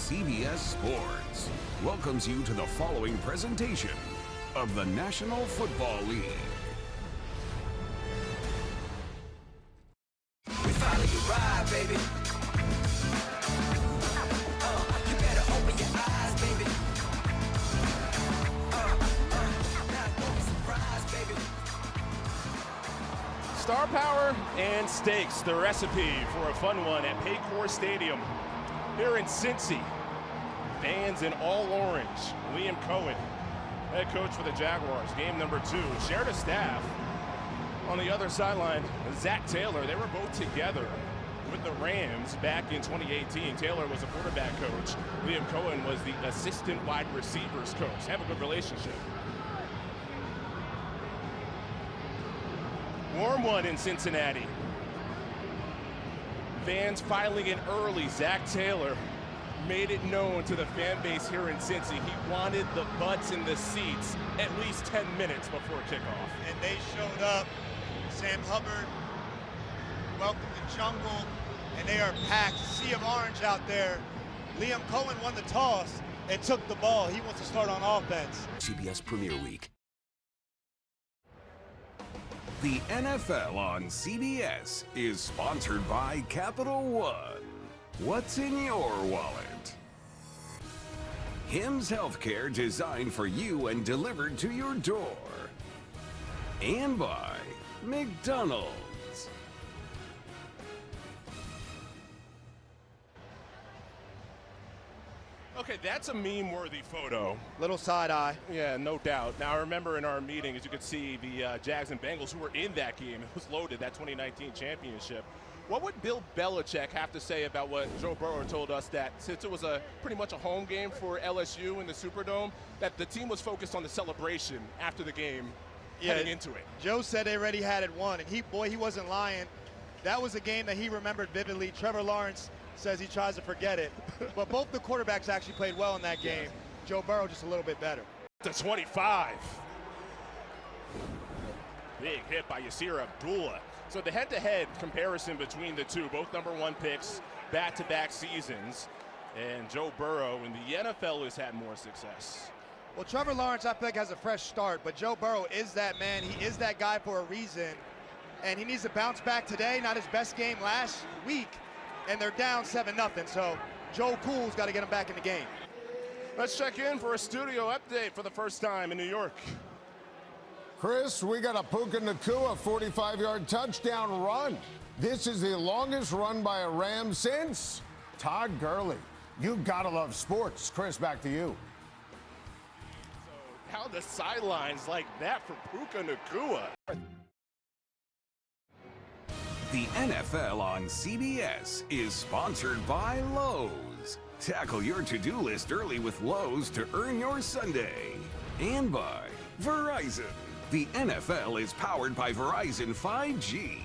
CBS Sports welcomes you to the following presentation of the National Football League. We follow you ride, baby. You better open your eyes, baby. Not gonna surprise, baby. Star power and stakes, the recipe for a fun one at Paycor Stadium here in Cincy. Fans in all orange. Liam Cohen, head coach for the Jaguars, game number 2. Shared a staff on the other sideline. Zach Taylor, they were both together with the Rams back in 2018. Taylor was a quarterback coach. Liam Cohen was the assistant wide receivers coach. Have a good relationship. Warm one in Cincinnati. Fans filing in early. Zach Taylor made it known to the fan base here in Cincy. He wanted the butts in the seats at least 10 minutes before kickoff. And they showed up. Sam Hubbard, welcome the jungle, and they are packed. Sea of orange out there. Liam Cohen won the toss and took the ball. He wants to start on offense. CBS Premier Week. The NFL on CBS is sponsored by Capital One. What's in your wallet? Hims Healthcare, designed for you and delivered to your door. And by McDonald's. Okay, that's a meme-worthy photo. Little side eye. Yeah, no doubt. Now, I remember in our meeting, as you could see, the Jags and Bengals who were in that game, it was loaded, that 2019 championship. What would Bill Belichick have to say about what Joe Burrow told us, that since it was pretty much a home game for LSU in the Superdome, that the team was focused on the celebration after the game, heading into it? Joe said they already had it won, and he wasn't lying. That was a game that he remembered vividly. Trevor Lawrence says he tries to forget it, but both the quarterbacks actually played well in that game. Joe Burrow just a little bit better. To 25. Big hit by Yasir Abdullah. So the head-to-head comparison between the two, both number 1 picks, back-to-back seasons, and Joe Burrow in the NFL has had more success. Well, Trevor Lawrence, I think, has a fresh start, but Joe Burrow is that man. He is that guy for a reason, and he needs to bounce back today. Not his best game last week, and they're down 7-0. So Joe Cool's got to get him back in the game. Let's check in for a studio update for the first time in New York. Chris, we got a Puka Nacua 45-yard touchdown run. This is the longest run by a Ram since Todd Gurley. You gotta love sports. Chris, back to you. So how the sidelines like that for Puka Nacua? The NFL on CBS is sponsored by Lowe's. Tackle your to-do list early with Lowe's to earn your Sunday. And by Verizon. The NFL is powered by Verizon 5G.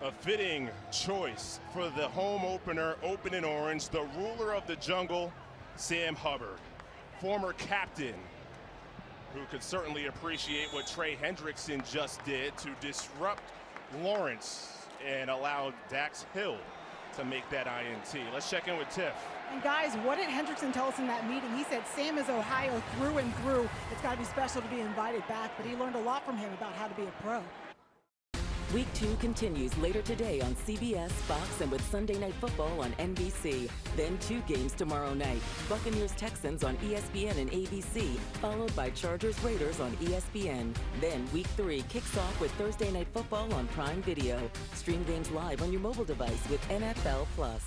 A fitting choice for the home opener, open in orange, the ruler of the jungle, Sam Hubbard, former captain, who could certainly appreciate what Trey Hendrickson just did to disrupt Lawrence and allow Dax Hill to make that INT. Let's check in with Tiff. And guys, what did Hendrickson tell us in that meeting? He said Sam is Ohio through and through. It's got to be special to be invited back, but he learned a lot from him about how to be a pro. Week 2 continues later today on CBS, Fox, and with Sunday Night Football on NBC. Then 2 games tomorrow night. Buccaneers-Texans on ESPN and ABC, followed by Chargers-Raiders on ESPN. Then Week 3 kicks off with Thursday Night Football on Prime Video. Stream games live on your mobile device with NFL Plus.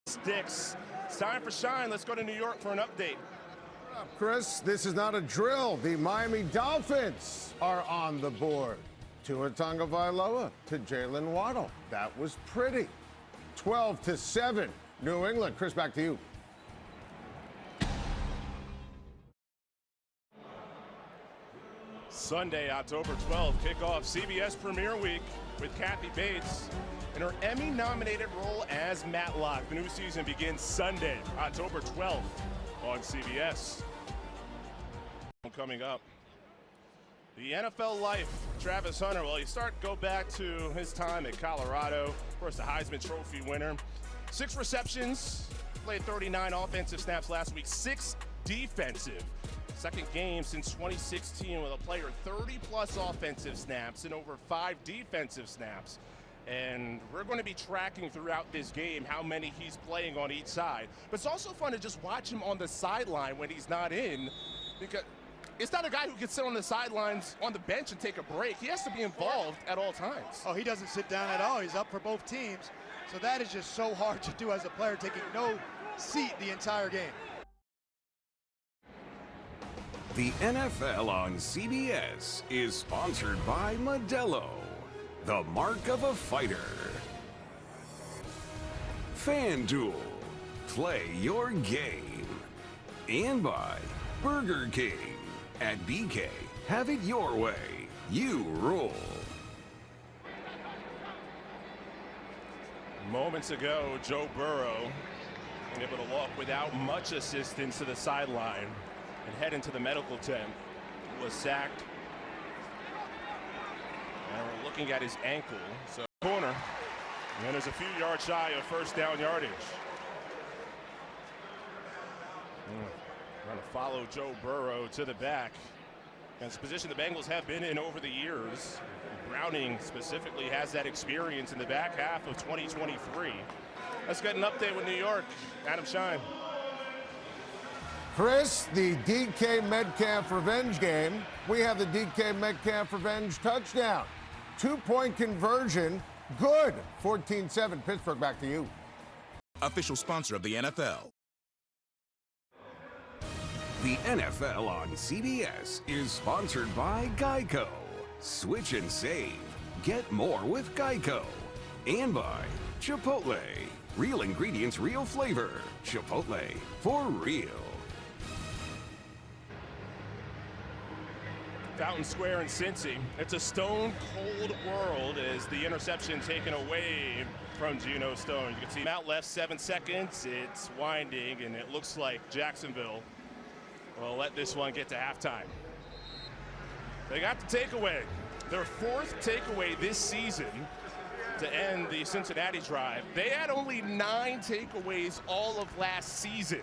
Sticks. It's time for Shine. Let's go to New York for an update. Chris, this is not a drill. The Miami Dolphins are on the board. Tua Tagovailoa to Jalen Waddle. That was pretty. 12-7, New England. Chris, back to you. Sunday, October 12th, kickoff CBS Premier Week with Kathy Bates in her Emmy-nominated role as Matlock. The new season begins Sunday, October 12th on CBS. Coming up, The NFL life, Travis Hunter. Well, go back to his time at Colorado. Of course, the Heisman Trophy winner. 6 receptions, played 39 offensive snaps last week, 6 defensive. Second game since 2016 with a player 30-plus offensive snaps and over 5 defensive snaps. And we're going to be tracking throughout this game how many he's playing on each side. But it's also fun to just watch him on the sideline when he's not in, because it's not a guy who can sit on the sidelines on the bench and take a break. He has to be involved at all times. Oh, he doesn't sit down at all. He's up for both teams. So that is just so hard to do as a player, taking no seat the entire game. The NFL on CBS is sponsored by Modelo, the mark of a fighter. FanDuel, play your game. And by Burger King. At BK, have it your way. You rule. Moments ago, Joe Burrow able to walk without much assistance to the sideline and head into the medical tent. Was sacked. And we're looking at his ankle. So corner. And there's a few yards shy of first down yardage. Trying to follow Joe Burrow to the back. And it's a position the Bengals have been in over the years. Browning specifically has that experience in the back half of 2023. Let's get an update with New York. Adam Shine. Chris, the DK Metcalf revenge game. We have the DK Metcalf revenge touchdown. 2-point conversion. Good. 14-7. Pittsburgh, back to you. Official sponsor of the NFL. The NFL on CBS is sponsored by Geico. Switch and save. Get more with Geico. And by Chipotle. Real ingredients, real flavor. Chipotle, for real. Fountain Square in Cincy. It's a stone-cold world as the interception taken away from Geno Stone. You can see him out left, 7 seconds. It's winding, and it looks like Jacksonville will let this one get to halftime. They got the takeaway. Their 4th takeaway this season to end the Cincinnati drive. They had only 9 takeaways all of last season.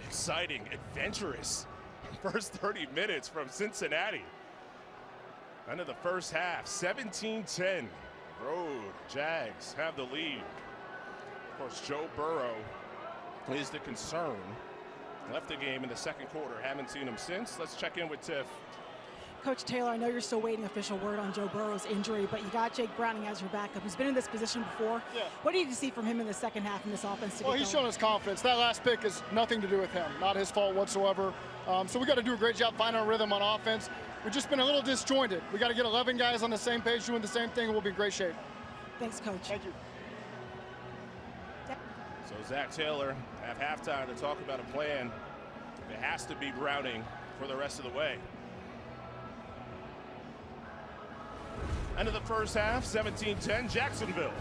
Exciting, adventurous first 30 minutes from Cincinnati. End of the first half, 17-10. Road Jags have the lead. Of course, Joe Burrow is the concern. Left the game in the second quarter. Haven't seen him since. Let's check in with Tiff. Coach Taylor, I know you're still waiting official word on Joe Burrow's injury, but you got Jake Browning as your backup. He's been in this position before. Yeah. What do you see from him in the second half in this offense? Well, he's shown his confidence. That last pick is nothing to do with him. Not his fault whatsoever. So we got to do a great job finding our rhythm on offense. We've just been a little disjointed. We got to get 11 guys on the same page doing the same thing, and we'll be in great shape. Thanks, Coach. Thank you. So Zach Taylor at halftime to talk about a plan. It has to be Browning for the rest of the way. End of the first half, 17-10, Jacksonville.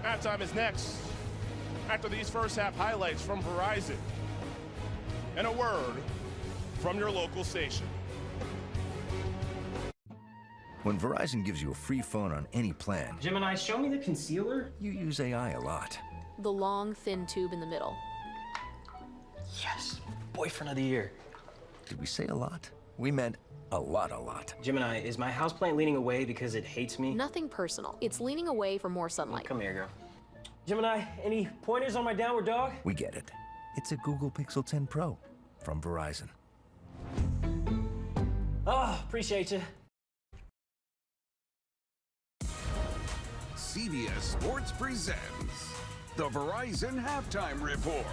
Halftime is next. After these first half highlights from Verizon. And a word from your local station. When Verizon gives you a free phone on any plan, Gemini, show me the concealer. you use AI a lot. The long, thin tube in the middle. Yes, boyfriend of the year. Did we say a lot? We meant a lot. Gemini, is my houseplant leaning away because it hates me? Nothing personal. It's leaning away for more sunlight. Come here, girl. Gemini, any pointers on my downward dog? We get it. It's a Google Pixel 10 Pro from Verizon. Oh, appreciate you. CBS Sports presents the Verizon Halftime Report.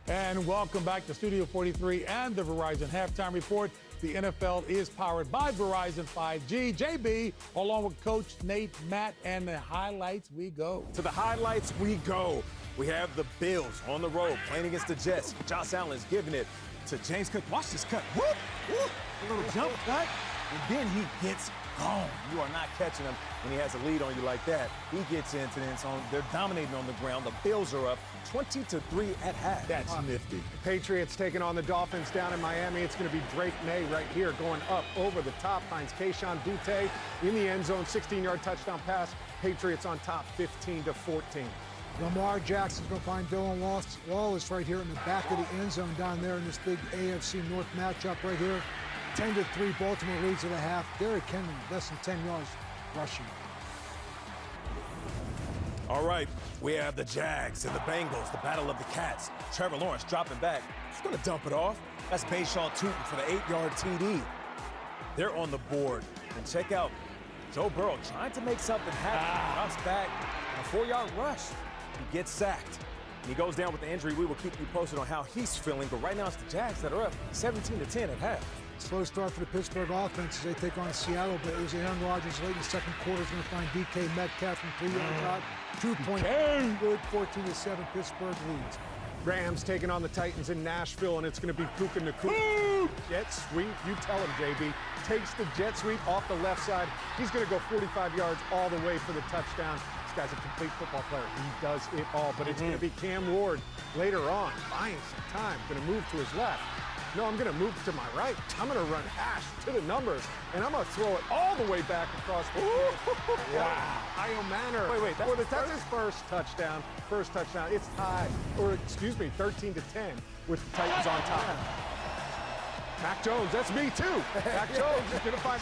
And welcome back to Studio 43 and the Verizon Halftime Report. The NFL is powered by Verizon 5G. JB, along with Coach Nate, Matt, and the highlights we go. To the highlights we go. We have the Bills on the road playing against the Jets. Josh Allen's giving it to James Cook. Watch this cut. Whoop, whoop. A little jump cut, and then he gets gone. You are not catching him when he has a lead on you like that. He gets into the end zone. They're dominating on the ground. The Bills are up 20-3 at half. That's nifty. Patriots taking on the Dolphins down in Miami. It's going to be Drake May right here going up over the top. Finds Kayshon Boutte in the end zone. 16-yard touchdown pass. Patriots on top 15-14. Lamar Jackson's going to find Dylan Wallace right here in the back of the end zone down there in this big AFC North matchup right here. 10-3 Baltimore leads at the half. Derrick Henry less than 10 yards rushing. All right, we have the Jags and the Bengals, the battle of the cats. Trevor Lawrence dropping back. He's going to dump it off. That's Bayshawn Tootin for the 8-yard TD. They're on the board. And check out Joe Burrow trying to make something happen. Drops back. A 4-yard rush. He gets sacked. He goes down with the injury. We will keep you posted on how he's feeling. But right now it's the Jags that are up 17-10 at half. Slow start for the Pittsburgh offense as they take on Seattle, but it was Aaron Rodgers late in the second quarter is going to find DK Metcalf from 3-yard out. 2-point good, 14-7 Pittsburgh leads. Rams taking on the Titans in Nashville, and it's going to be Puka Nacua. Jet sweep, you tell him, JB. Takes the jet sweep off the left side. He's going to go 45 yards all the way for the touchdown. This guy's a complete football player. He does it all, but it's going to be Cam Ward later on, buying some time, going to move to his left. No, I'm going to move to my right. I'm going to run hash to the numbers, and I'm going to throw it all the way back across the field. Wow. Io Manor. Wait, that's his first touchdown. First touchdown. It's tied, or excuse me, 13-10 with the Titans on top. Mac Jones, that's me too. Mac Jones is going to find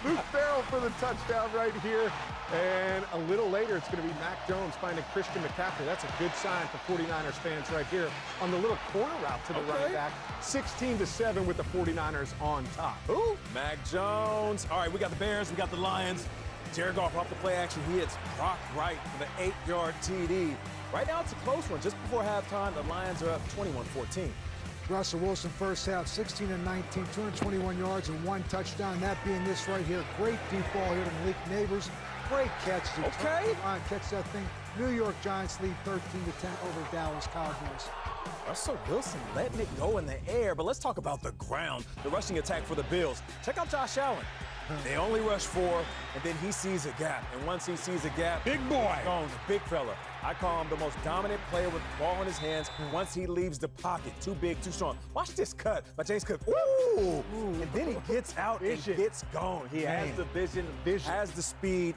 Luke Farrell for the touchdown right here. And a little later, it's going to be Mac Jones finding Christian McCaffrey. That's a good sign for 49ers fans right here on the little corner route to the running back. 16-7 with the 49ers on top. Ooh, Mac Jones. All right, we got the Bears, we got the Lions. Jared Goff off the play action. He hits Brock Wright for the 8-yard TD. Right now, it's a close one. Just before halftime, the Lions are up 21-14. Russell Wilson first half, 16-19, 221 yards and 1 touchdown. That being this right here. Great deep ball here to Malik Neighbors. Great catch. Okay. Catch that thing. New York Giants lead 13-10 over Dallas Cowboys. Russell Wilson letting it go in the air, but let's talk about the ground. The rushing attack for the Bills. Check out Josh Allen. They only rush 4, and then he sees a gap. And once he sees a gap, big boy. Jones, big fella. I call him the most dominant player with the ball in his hands once he leaves the pocket. Too big, too strong. Watch this cut by James Cook. Ooh! And then he gets out and gets gone. He has the vision, has the speed.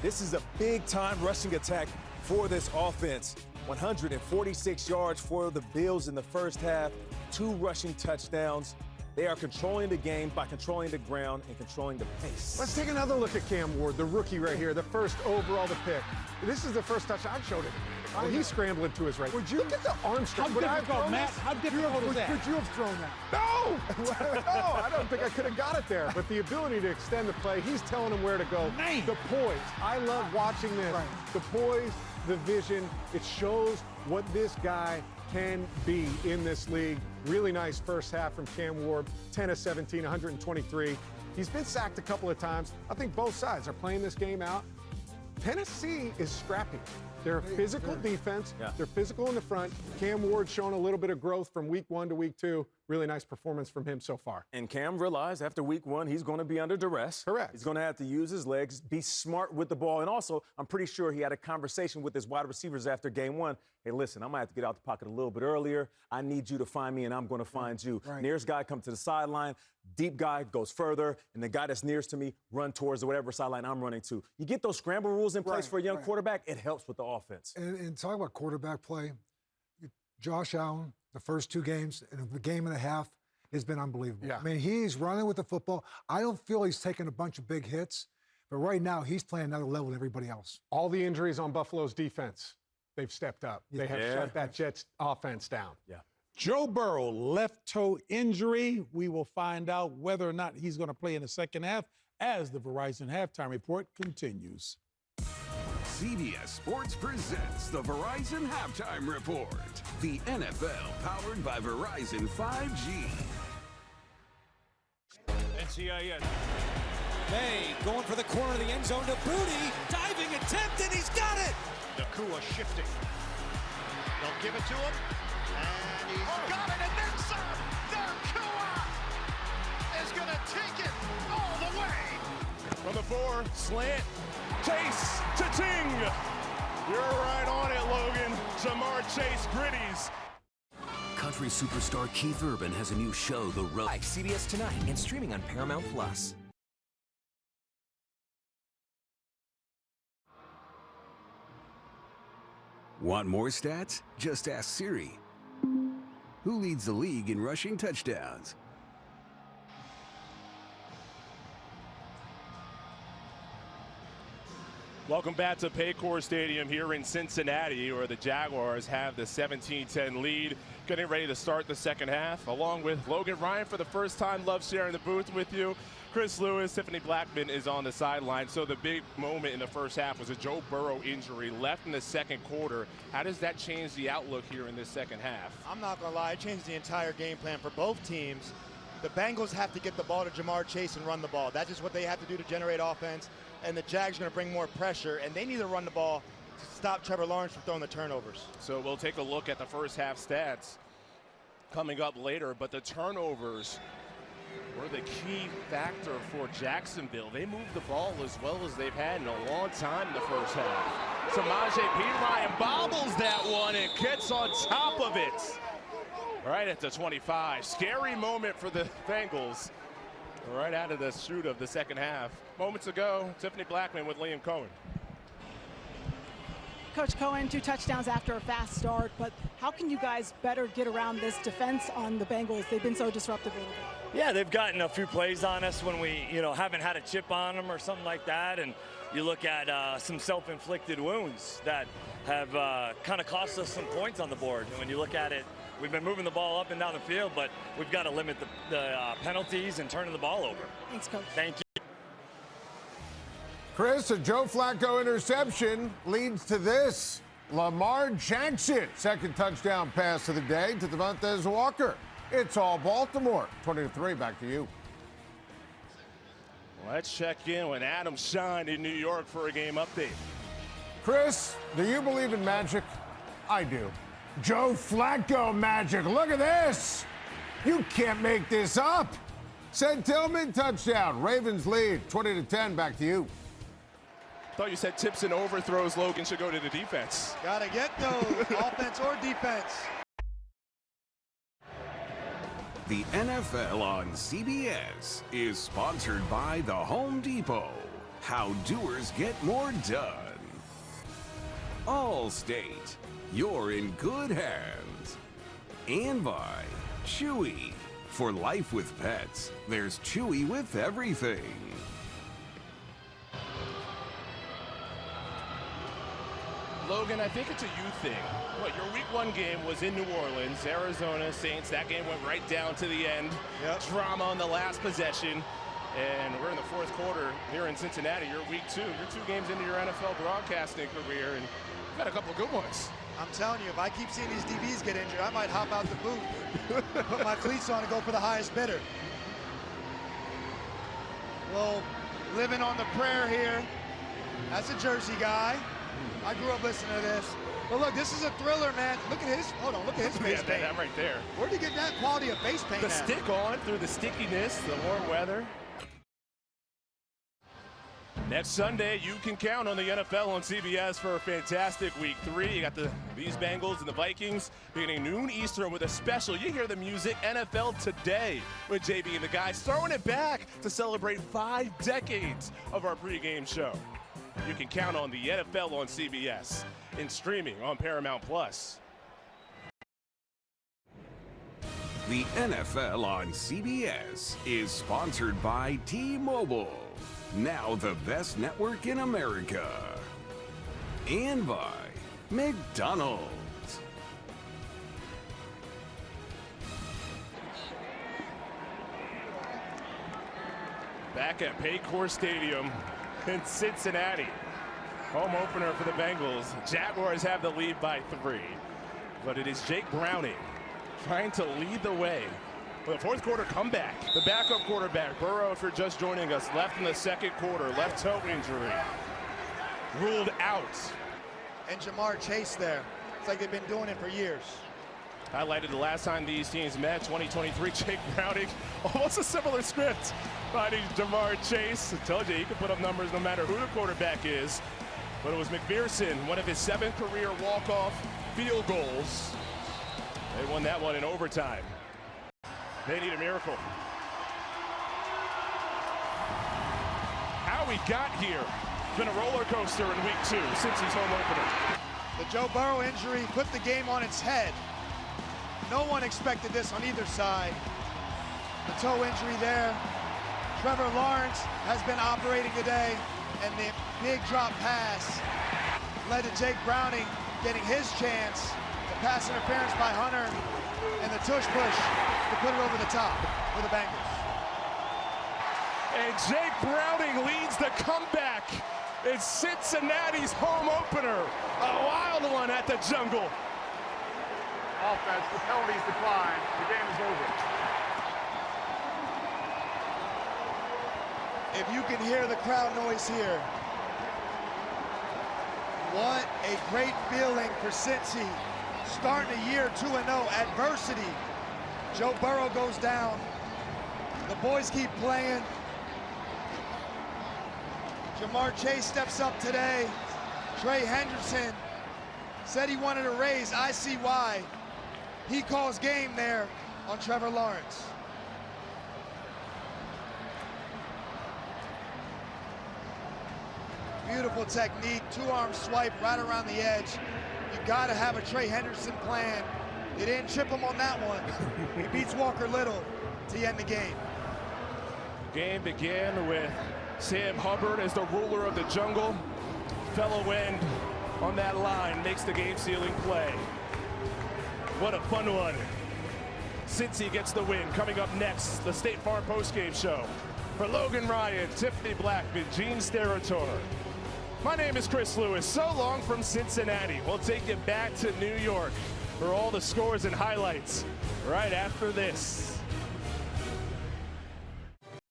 This is a big-time rushing attack for this offense. 146 yards for the Bills in the first half, 2 rushing touchdowns. They are controlling the game by controlling the ground and controlling the pace. Let's take another look at Cam Ward, the rookie right here, the first overall to pick. This is the first touchdown. I showed it. Well, he's scrambling to his right. Would you look at the arm strength? How difficult, Matt? How difficult is that? Could you have thrown that? No! No, I don't think I could have got it there. But the ability to extend the play, he's telling him where to go. The poise. I love watching this. Right. The poise, the vision. It shows what this guy can be in this league. Really nice first half from Cam Ward. 10-17, 123. He's been sacked a couple of times. I think both sides are playing this game out. Tennessee is scrappy. They're a physical defense. Yeah. They're physical in the front. Cam Ward showing a little bit of growth from week 1 to week 2. Really nice performance from him so far. And Cam realized after week 1 he's going to be under duress. Correct. He's going to have to use his legs, be smart with the ball. And also, I'm pretty sure he had a conversation with his wide receivers after game 1. Hey, listen, I'm going to have to get out the pocket a little bit earlier. I need you to find me, and I'm going to find you. Right. Nearest guy comes to the sideline. Deep guy goes further, and the guy that's nearest to me run towards whatever sideline I'm running to. You get those scramble rules in place for a young quarterback, it helps with the offense. And talk about quarterback play. Josh Allen, the first 2 games, and the game and a half, has been unbelievable. Yeah. I mean, he's running with the football. I don't feel he's taking a bunch of big hits, but right now he's playing another level than everybody else. All the injuries on Buffalo's defense, they've stepped up. They have shut that Jets offense down. Yeah. Joe Burrow, left toe injury. We will find out whether or not he's going to play in the second half as the Verizon Halftime Report continues. CBS Sports presents the Verizon Halftime Report. The NFL powered by Verizon 5G. NCIS. May going for the corner of the end zone to Booty. Diving attempt, and he's got it! Nacua shifting. They'll give it to him. And he's got it, and then some! Nacua is going to take it all the way. 4, slant, Chase, cha-ching! You're right on it, Logan. Jamar Chase gritties. Country superstar Keith Urban has a new show, The Road. CBS tonight and streaming on Paramount Plus. Want more stats? Just ask Siri. Who leads the league in rushing touchdowns? Welcome back to Paycor Stadium here in Cincinnati, where the Jaguars have the 17-10 lead, getting ready to start the second half. Along with Logan Ryan for the first time, love sharing the booth with you. Chris Lewis, Tiffany Blackman is on the sideline. So the big moment in the first half was a Joe Burrow injury left in the second quarter. How does that change the outlook here in this second half? I'm not going to lie, it changed the entire game plan for both teams. The Bengals have to get the ball to Jamar Chase and run the ball. That's just what they have to do to generate offense. And the Jags are going to bring more pressure, and they need to run the ball to stop Trevor Lawrence from throwing the turnovers. So we'll take a look at the first half stats coming up later, but the turnovers were the key factor for Jacksonville. They moved the ball as well as they've had in a long time in the first half. Samaje Perine bobbles that one and gets on top of it. Right at the 25. Scary moment for the Bengals. Right out of the shoot of the second half. Moments ago, Tiffany Blackman with Liam Cohen. Coach Cohen, 2 touchdowns after a fast start, but how can you guys better get around this defense on the Bengals? They've been so disruptive a little bit. Yeah, they've gotten a few plays on us when we, haven't had a chip on them or something like that. And you look at some self-inflicted wounds that have kind of cost us some points on the board. And when you look at it, we've been moving the ball up and down the field, but we've got to limit the penalties and turning the ball over. Thanks, Coach. Thank you. Chris, a Joe Flacco interception leads to this. Lamar Jackson, second touchdown pass of the day to Devontae Walker. It's all Baltimore. 20-3, back to you. Let's check in with Adam Shine in New York for a game update. Chris, do you believe in magic? I do. Joe Flacco magic. Look at this. You can't make this up. Said Tillman touchdown. Ravens lead 20-10. Back to you. Thought you said tips and overthrows, Logan, should go to the defense. Gotta get those, offense or defense. The NFL on CBS is sponsored by The Home Depot. How doers get more done. Allstate, you're in good hands. And by Chewy. For life with pets, there's Chewy with everything. Logan, I think it's a you thing. What, your week 1 game was in New Orleans, Arizona Saints. That game went right down to the end. Yep. Drama on the last possession. And we're in the fourth quarter here in Cincinnati. You're week 2. You're 2 games into your NFL broadcasting career, and you've got a couple of good ones. I'm telling you, if I keep seeing these DBs get injured, I might hop out the booth, put my cleats on, and go for the highest bidder. Well, living on the prayer here. That's a Jersey guy. I grew up listening to this. But look, this is a thriller, man. Look at his, hold on, look at his face paint. That right there. Where'd you get that quality of face paint The at? stick on through the stickiness, the warm weather. Next Sunday, you can count on the NFL on CBS for a fantastic week 3. You got these Bengals and the Vikings beginning noon Eastern with a special. You hear the music, NFL Today with JB and the guys throwing it back to celebrate 5 decades of our pregame show. You can count on the NFL on CBS and streaming on Paramount Plus. The NFL on CBS is sponsored by T-Mobile, now the best network in America. And by McDonald's. Back at Paycor Stadium in Cincinnati. Home opener for the Bengals. Jaguars have the lead by 3. But it is Jake Browning trying to lead the way for the fourth quarter comeback. The backup quarterback, Burrow, if you're just joining us, left in the second quarter, left toe injury. Ruled out. And Jamar Chase there. It's like they've been doing it for years. Highlighted the last time these teams met, 2023, Jake Browning, almost a similar script. Finding Jamar Chase. I told you, he can put up numbers no matter who the quarterback is. But it was McPherson, one of his 7 career walk-off field goals. They won that one in overtime. They need a miracle. How we got here. It's been a roller coaster in week 2 since his home opener. The Joe Burrow injury put the game on its head. No one expected this on either side. The toe injury there. Trevor Lawrence has been operating today, and the big drop pass led to Jake Browning getting his chance. The pass interference by Hunter and the tush push to put it over the top for the Bengals. And Jake Browning leads the comeback. It's Cincinnati's home opener. A wild one at the Jungle. Offense, the penalties decline. The game is over. If you can hear the crowd noise here, what a great feeling for Cincy. Starting the year 2-0, adversity. Joe Burrow goes down. The boys keep playing. Jamar Chase steps up today. Trey Hendrickson said he wanted a raise. I see why. He calls game there on Trevor Lawrence. Beautiful technique, 2-arm swipe right around the edge. You gotta have a Trey Hendrickson plan. They didn't chip him on that one. He beats Walker Little to end the game. Game began with Sam Hubbard as the ruler of the jungle. Fellow end on that line makes the game-sealing play. What a fun one. Cincy gets the win. Coming up next, the State Farm postgame show. For Logan Ryan, Tiffany Blackman, Gene Steratore. My name is Chris Lewis. So long from Cincinnati. We'll take you back to New York for all the scores and highlights right after this.